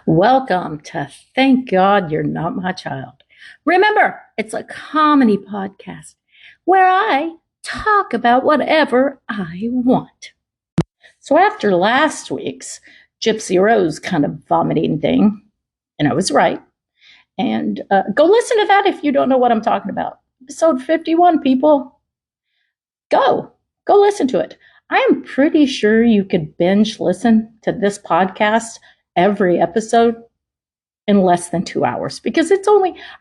Welcome to Thank God You're Not My Child. Remember, it's a comedy podcast where I talk about whatever I want. So after last week's Gypsy Rose kind of vomiting thing, and I was right, and go listen to that if you don't know what I'm talking about. Episode 51, people. Go listen to it. I am pretty sure you could binge listen to this podcast every episode in less than 2 hours because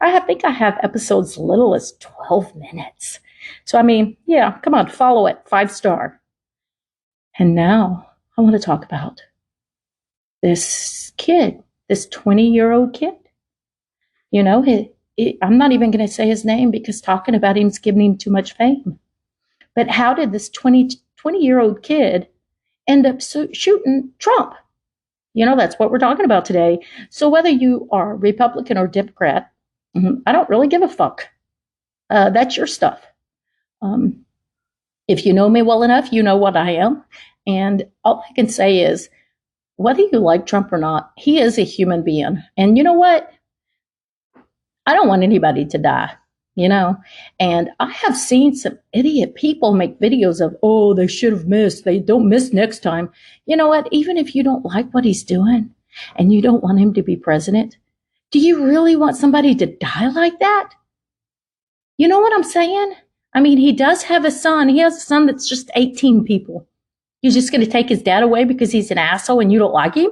I think I have episodes as little as 12 minutes. So, yeah, come on, follow it, 5-star. And now I want to talk about this kid, this 20-year-old kid. You know, I'm not even going to say his name because talking about him is giving him too much fame. But how did this 20-year-old kid end up shooting Trump? You know, that's what we're talking about today. So whether you are Republican or Democrat, I don't really give a fuck. That's your stuff. If you know me well enough, you know what I am. And all I can say is, whether you like Trump or not, he is a human being. And you know what? I don't want anybody to die, you know? And I have seen some idiot people make videos of, oh, they should have missed. They don't miss next time. You know what? Even if you don't like what he's doing and you don't want him to be president, do you really want somebody to die like that? You know what I'm saying? I mean, he does have a son. He has a son that's just 18 people. You're just going to take his dad away because he's an asshole and you don't like him?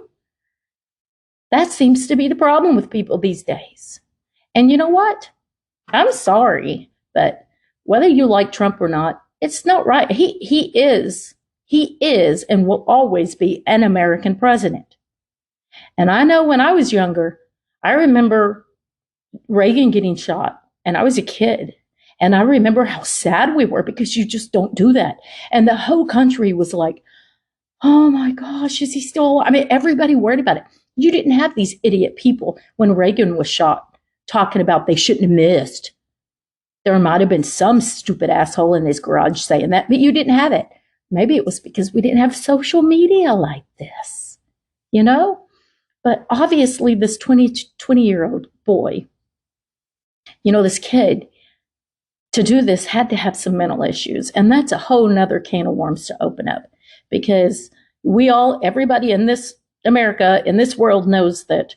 That seems to be the problem with people these days. And you know what? I'm sorry, but whether you like Trump or not, it's not right. He is and will always be an American president. And I know when I was younger, I remember Reagan getting shot, and I was a kid. And I remember how sad we were because you just don't do that. And the whole country was like, oh my gosh, is he still alive? I mean, everybody worried about it. You didn't have these idiot people when Reagan was shot talking about they shouldn't have missed. There might have been some stupid asshole in his garage saying that, but you didn't have it. Maybe it was because we didn't have social media like this, you know? But obviously this 20-year-old boy, you know, this kid, to do this had to have some mental issues. And that's a whole nother can of worms to open up because everybody in this America, in this world knows that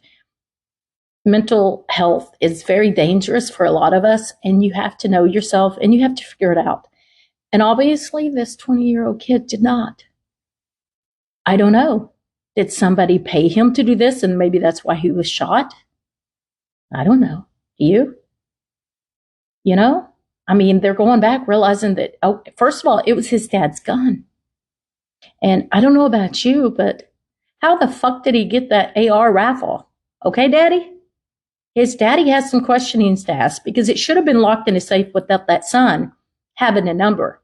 mental health is very dangerous for a lot of us, and you have to know yourself and you have to figure it out. And obviously this 20-year-old kid did not. I don't know. Did somebody pay him to do this and maybe that's why he was shot? I don't know. You know? I mean, they're going back realizing that, first of all, it was his dad's gun. And I don't know about you, but how the fuck did he get that AR rifle? Okay, Daddy? His daddy has some questionings to ask because it should have been locked in a safe without that son having a number.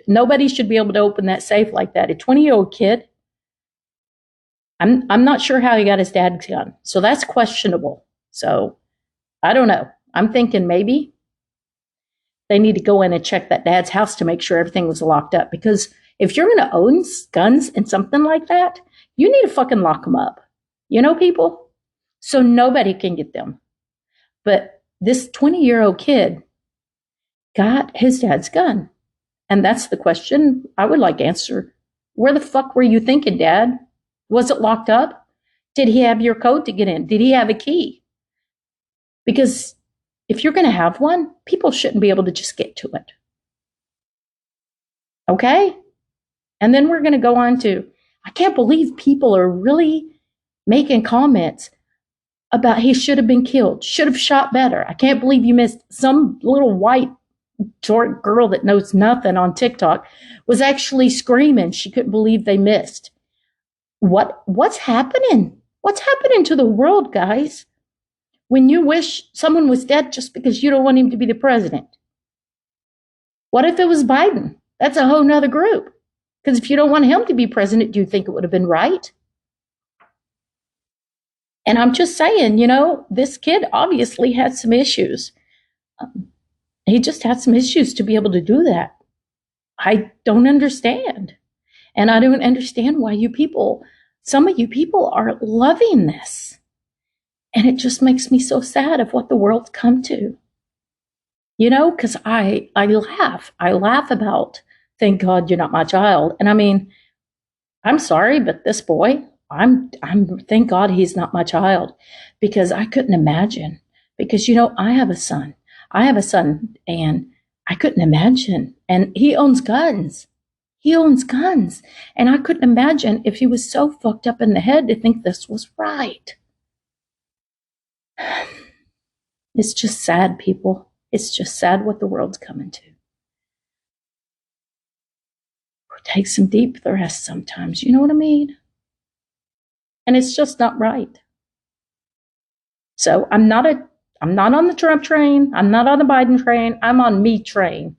Nobody should be able to open that safe like that. A 20-year-old kid, I'm not sure how he got his dad's gun. So that's questionable. So I don't know. I'm thinking maybe they need to go in and check that dad's house to make sure everything was locked up. Because if you're going to own guns and something like that, you need to fucking lock them up. You know, people? So nobody can get them. But this 20-year-old kid got his dad's gun. And that's the question I would like answered. Where the fuck were you thinking, Dad? Was it locked up? Did he have your code to get in? Did he have a key? Because if you're going to have one, people shouldn't be able to just get to it. Okay? And then we're going to go on to, I can't believe people are really making comments about he should have been killed, should have shot better. I can't believe you missed. Some little white short girl that knows nothing on TikTok was actually screaming. She couldn't believe they missed. What's happening? What's happening to the world, guys? When you wish someone was dead just because you don't want him to be the president? What if it was Biden? That's a whole nother group. Because if you don't want him to be president, do you think it would have been right? And I'm just saying, you know, this kid obviously had some issues. He just had some issues to be able to do that. I don't understand. And I don't understand why you people some of you people are loving this. And it just makes me so sad of what the world's come to. You know, because I laugh. I laugh about, thank God you're not my child. And I mean, I'm sorry, but this boy, I'm thank God he's not my child, because I couldn't imagine. Because, you know, I have a son, and I couldn't imagine. And he owns guns. And I couldn't imagine if he was so fucked up in the head to think this was right. It's just sad, people. It's just sad what the world's coming to. Take some deep breaths sometimes, you know what I mean? And it's just not right. So I'm not on the Trump train. I'm not on the Biden train. I'm on me train.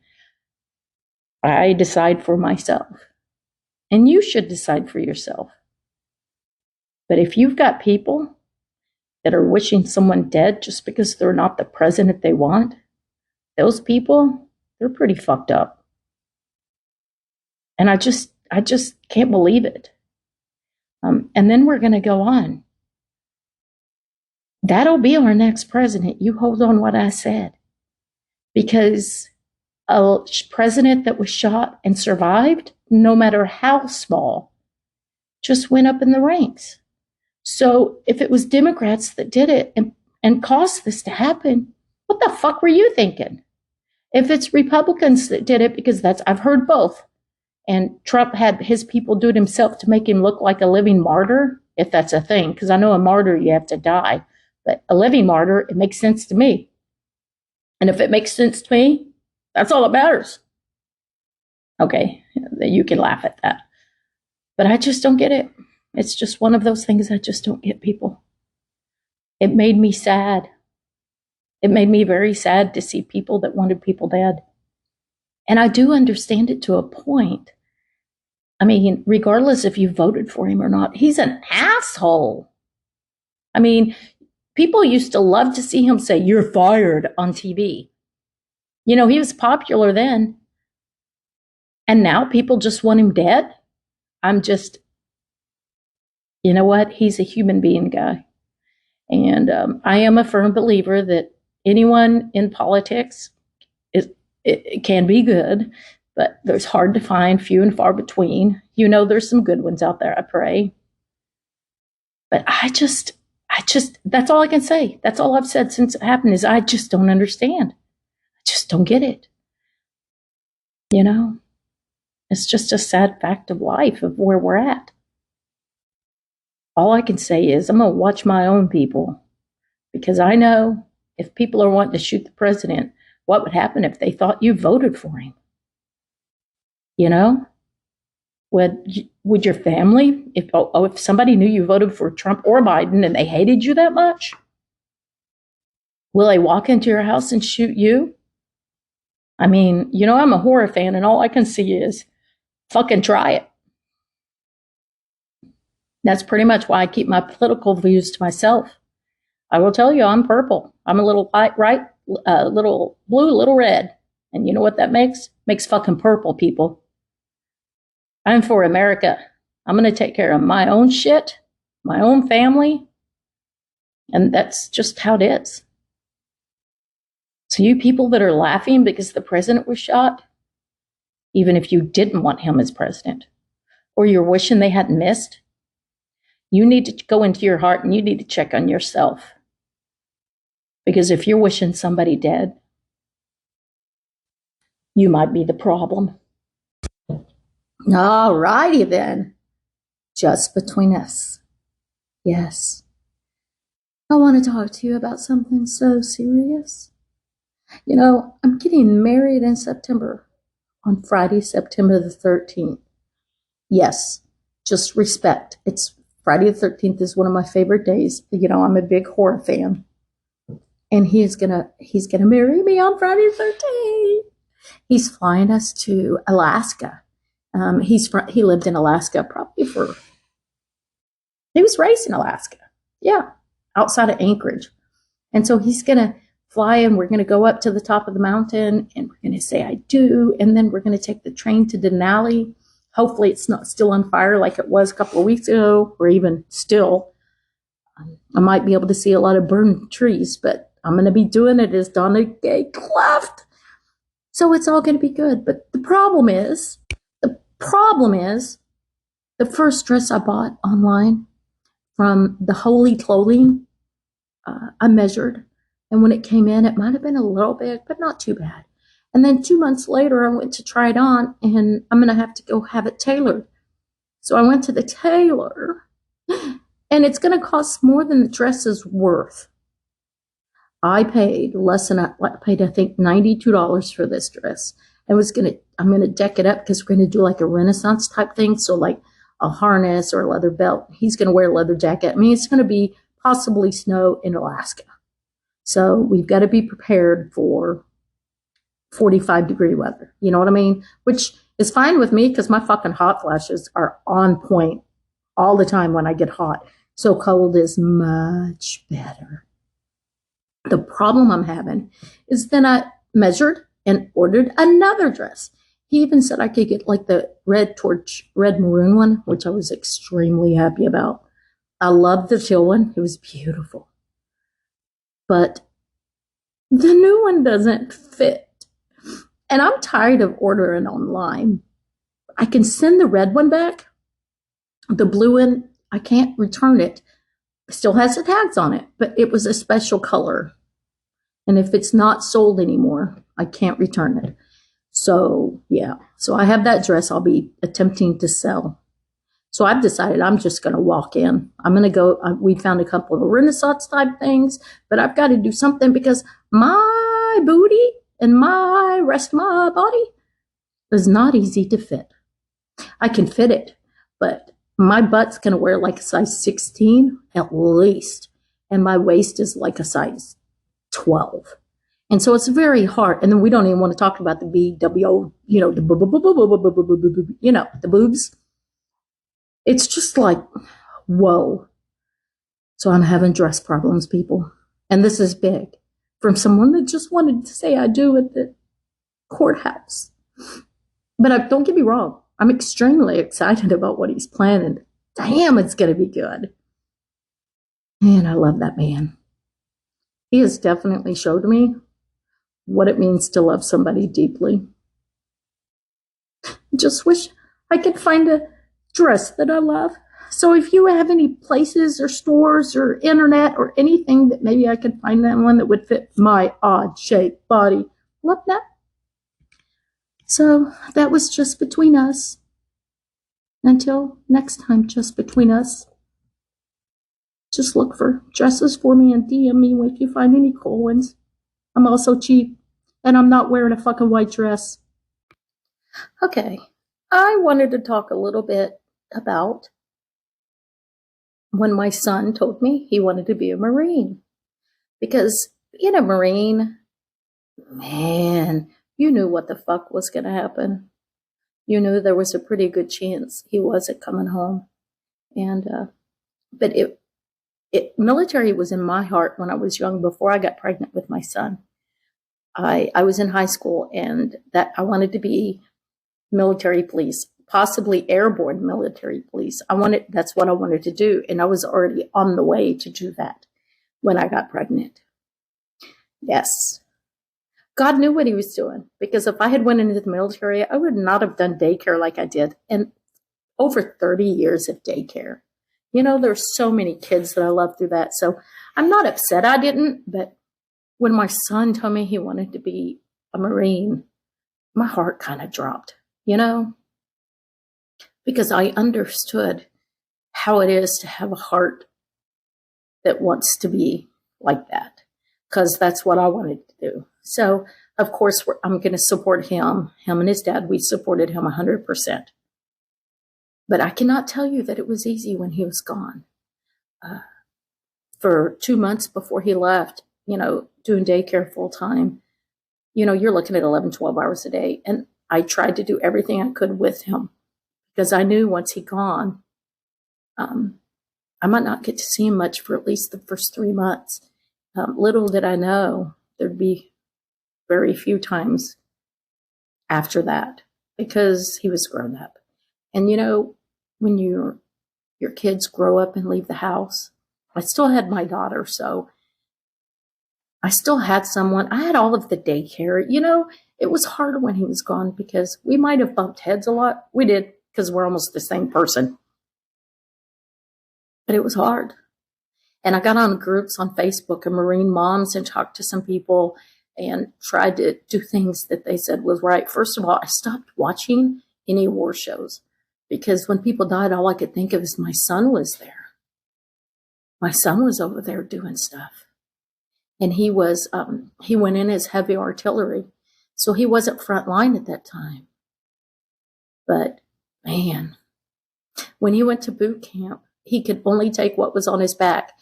I decide for myself. And you should decide for yourself. But if you've got people that are wishing someone dead just because they're not the president they want, those people, they're pretty fucked up. And I just can't believe it. And then we're going to go on. That'll be our next president. You hold on what I said. Because a president that was shot and survived, no matter how small, just went up in the ranks. So if it was Democrats that did it and caused this to happen, what the fuck were you thinking? If it's Republicans that did it, because I've heard both, and Trump had his people do it himself to make him look like a living martyr, if that's a thing, because I know a martyr, you have to die. But a living martyr, it makes sense to me. And if it makes sense to me, that's all that matters. Okay, you can laugh at that. But I just don't get it. It's just one of those things I just don't get, people. It made me sad. It made me very sad to see people that wanted people dead. And I do understand it to a point. I mean, regardless if you voted for him or not, he's an asshole. I mean, people used to love to see him say, "You're fired" on TV. You know, he was popular then. And now people just want him dead. You know what? He's a human being, guy. And I am a firm believer that anyone in politics, it can be good, but there's hard to find, few and far between. You know, there's some good ones out there, I pray. But I just, that's all I can say. That's all I've said since it happened, is I just don't understand. I just don't get it. You know, it's just a sad fact of life, of where we're at. All I can say is I'm going to watch my own people, because I know if people are wanting to shoot the president, what would happen if they thought you voted for him? You know, would your family, if somebody knew you voted for Trump or Biden and they hated you that much, will they walk into your house and shoot you? I mean, you know, I'm a horror fan, and all I can see is fucking try it. That's pretty much why I keep my political views to myself. I will tell you, I'm purple. I'm a little right, little blue, little red. And you know what that makes? Makes fucking purple, people. I'm for America. I'm going to take care of my own shit, my own family. And that's just how it is. So you people that are laughing because the president was shot, even if you didn't want him as president, or you're wishing they hadn't missed, you need to go into your heart and you need to check on yourself. Because if you're wishing somebody dead, you might be the problem. All righty then. Just between us. Yes. I want to talk to you about something so serious. You know, I'm getting married in September, on Friday, September the 13th. Yes, just respect. It's Friday the 13th is one of my favorite days. You know, I'm a big horror fan. And he's gonna marry me on Friday the 13th. He's flying us to Alaska. He lived in Alaska he was raised in Alaska. Yeah, outside of Anchorage. And so he's gonna fly, and we're gonna go up to the top of the mountain, and we're gonna say I do, and then we're gonna take the train to Denali hopefully it's not still on fire like it was a couple of weeks ago, or even still. I might be able to see a lot of burned trees, but I'm going to be doing it as Donna Gay Cleft. So it's all going to be good. But the problem is, the first dress I bought online from the Holy Clothing, I measured. And when it came in, it might have been a little big, but not too bad. And then 2 months later, I went to try it on, and I'm going to have to go have it tailored. So I went to the tailor, and it's going to cost more than the dress is worth. I paid less than I paid, I think, $92 for this dress. I'm going to deck it up because we're going to do like a Renaissance type thing. So like a harness or a leather belt. He's going to wear a leather jacket. I mean, it's going to be possibly snow in Alaska. So we've got to be prepared for 45-degree weather. You know what I mean? Which is fine with me because my fucking hot flashes are on point all the time when I get hot. So cold is much better. The problem I'm having is then I measured and ordered another dress. He even said I could get like the red maroon one, which I was extremely happy about. I loved the teal one. It was beautiful. But the new one doesn't fit. And I'm tired of ordering online. I can send the red one back. The blue one, I can't return it. It still has the tags on it, but it was a special color. And if it's not sold anymore, I can't return it. So, yeah. So I have that dress I'll be attempting to sell. So I've decided I'm just going to walk in. I'm going to go. We found a couple of Renaissance type things, but I've got to do something because my booty and my rest of my body is not easy to fit. I can fit it, but my butt's going to wear like a size 16 at least. And my waist is like a size 12. And so it's very hard. And then we don't even want to talk about the BWO, the boobs. It's just like, whoa. So I'm having dress problems, people. And this is big from someone that just wanted to say I do at the courthouse. But don't get me wrong. I'm extremely excited about what he's planning. Damn, it's going to be good. And I love that man. He has definitely showed me what it means to love somebody deeply. Just wish I could find a dress that I love. So if you have any places or stores or internet or anything that maybe I could find that one that would fit my odd shaped body, love that. So that was Just Between Us. Until next time, Just Between Us. Just look for dresses for me and DM me if you find any cool ones. I'm also cheap, and I'm not wearing a fucking white dress. Okay, I wanted to talk a little bit about when my son told me he wanted to be a Marine. Because being a Marine, man, you knew what the fuck was going to happen. You knew there was a pretty good chance he wasn't coming home. And, but military was in my heart when I was young, before I got pregnant with my son. I was in high school, and that I wanted to be military police, possibly airborne military police. That's what I wanted to do. And I was already on the way to do that when I got pregnant. Yes. God knew what he was doing, because if I had went into the military, I would not have done daycare like I did. And over 30 years of daycare. There's so many kids that I love through that. So I'm not upset I didn't, but when my son told me he wanted to be a Marine, my heart kind of dropped, because I understood how it is to have a heart that wants to be like that, because that's what I wanted to do. So, of course, I'm going to support him and his dad. We supported him 100%. But I cannot tell you that it was easy when he was gone. For 2 months before he left, doing daycare full time, you're looking at 11, 12 hours a day. And I tried to do everything I could with him, because I knew once he'd gone, I might not get to see him much for at least the first 3 months. Little did I know there'd be very few times after that, because he was grown up. And when your kids grow up and leave the house, I still had my daughter, so I still had someone. I had all of the daycare. It was harder when he was gone because we might have bumped heads a lot. We did because we're almost the same person. But it was hard. And I got on groups on Facebook of Marine moms and talked to some people and tried to do things that they said was right. First of all, I stopped watching any war shows because when people died, all I could think of is my son was there. My son was over there doing stuff. And he went in as heavy artillery. So he wasn't front line at that time. But man, when he went to boot camp, he could only take what was on his back,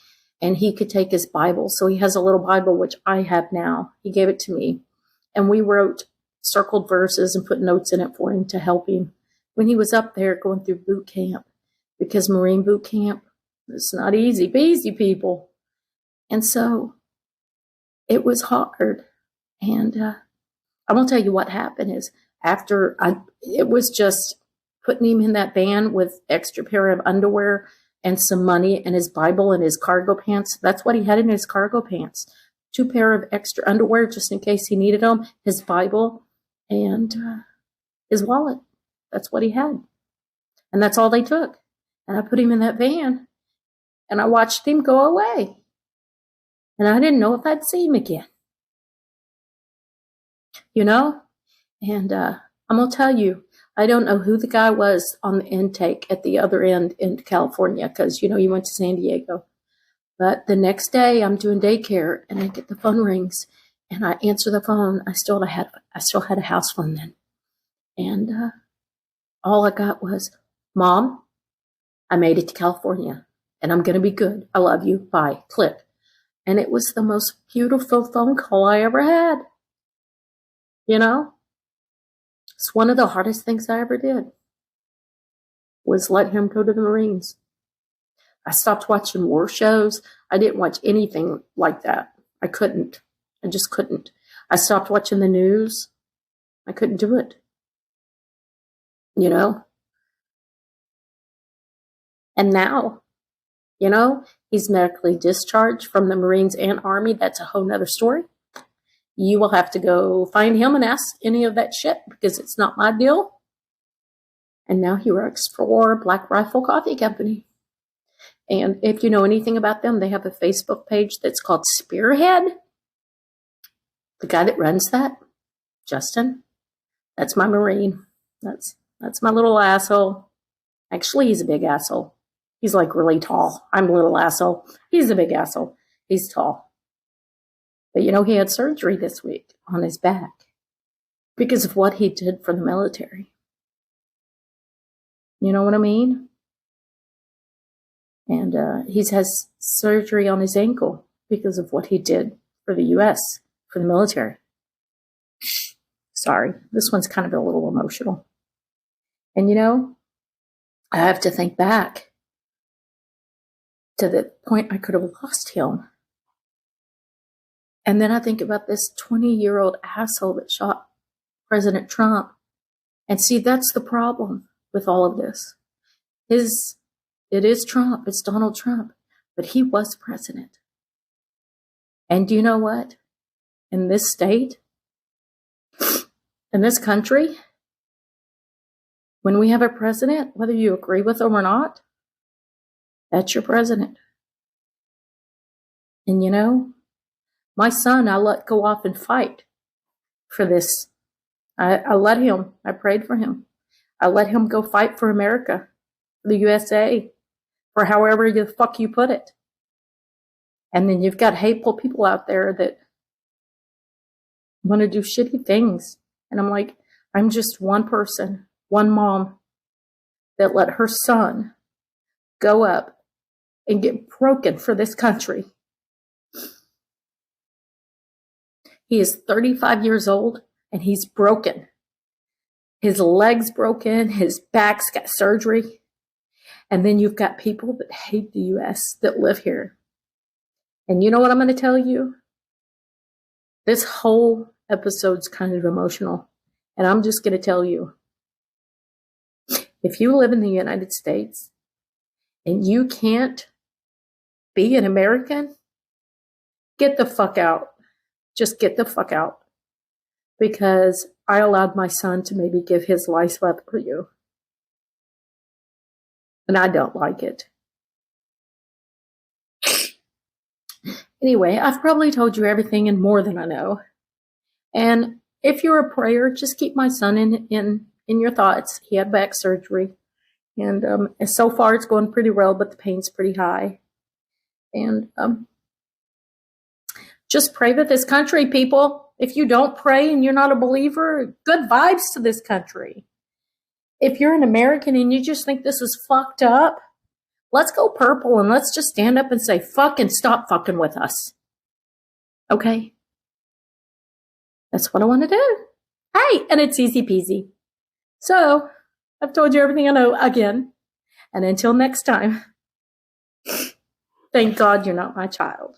and he could take his Bible. So he has a little Bible, which I have now. He gave it to me. And we wrote circled verses and put notes in it for him to help him when he was up there going through boot camp, because Marine boot camp, it's not easy peasy, people. And so it was hard. And I'm going to tell you what happened is it was just putting him in that van with extra pair of underwear and some money and his Bible and his cargo pants. That's what he had in his cargo pants. 2 pair of extra underwear just in case he needed them, his Bible, and his wallet. That's what he had. And that's all they took. And I put him in that van, and I watched him go away. And I didn't know if I'd see him again. And I'm going to tell you, I don't know who the guy was on the intake at the other end in California, because, you went to San Diego. But the next day I'm doing daycare and I get the phone rings and I answer the phone. I still had a house phone then. And all I got was, "Mom, I made it to California and I'm going to be good. I love you. Bye." Click. And it was the most beautiful phone call I ever had. It's one of the hardest things I ever did, was let him go to the Marines. I stopped watching war shows. I didn't watch anything like that. I couldn't. I just couldn't. I stopped watching the news. I couldn't do it. And now, he's medically discharged from the Marines and Army. That's a whole nother story. You will have to go find him and ask any of that shit, because it's not my deal. And now he works for Black Rifle Coffee Company. And if you know anything about them, they have a Facebook page that's called Spearhead. The guy that runs that, Justin, that's my Marine. That's my little asshole. Actually, he's a big asshole. He's like really tall. I'm a little asshole. He's a big asshole. He's tall. But he had surgery this week on his back because of what he did for the military. You know what I mean? And he has surgery on his ankle because of what he did for the U.S., for the military. Sorry, this one's kind of a little emotional. And I have to think back to the point I could have lost him. And then I think about this 20-year-old asshole that shot President Trump. And see, that's the problem with all of this. It is Trump. It's Donald Trump. But he was president. And do you know what? In this state, in this country, when we have a president, whether you agree with him or not, that's your president. And my son, I let go off and fight for this. I let him. I prayed for him. I let him go fight for America, for the USA, for however the fuck you put it. And then you've got hateful people out there that want to do shitty things. And I'm like, I'm just one person, one mom that let her son go up and get broken for this country. He is 35 years old and he's broken. His leg's broken, his back's got surgery. And then you've got people that hate the U.S. that live here. And you know what I'm going to tell you? This whole episode's kind of emotional. And I'm just going to tell you, if you live in the United States and you can't be an American, get the fuck out. Just get the fuck out. Because I allowed my son to maybe give his life up for you. And I don't like it. Anyway, I've probably told you everything and more than I know. And if you're a prayer, just keep my son in your thoughts. He had back surgery. And so far it's going pretty well, but the pain's pretty high. And just pray for this country, people. If you don't pray and you're not a believer, good vibes to this country. If you're an American and you just think this is fucked up, let's go purple and let's just stand up and say, fuck and stop fucking with us. Okay? That's what I want to do. Hey, and it's easy peasy. So, I've told you everything I know again. And until next time, thank God you're not my child.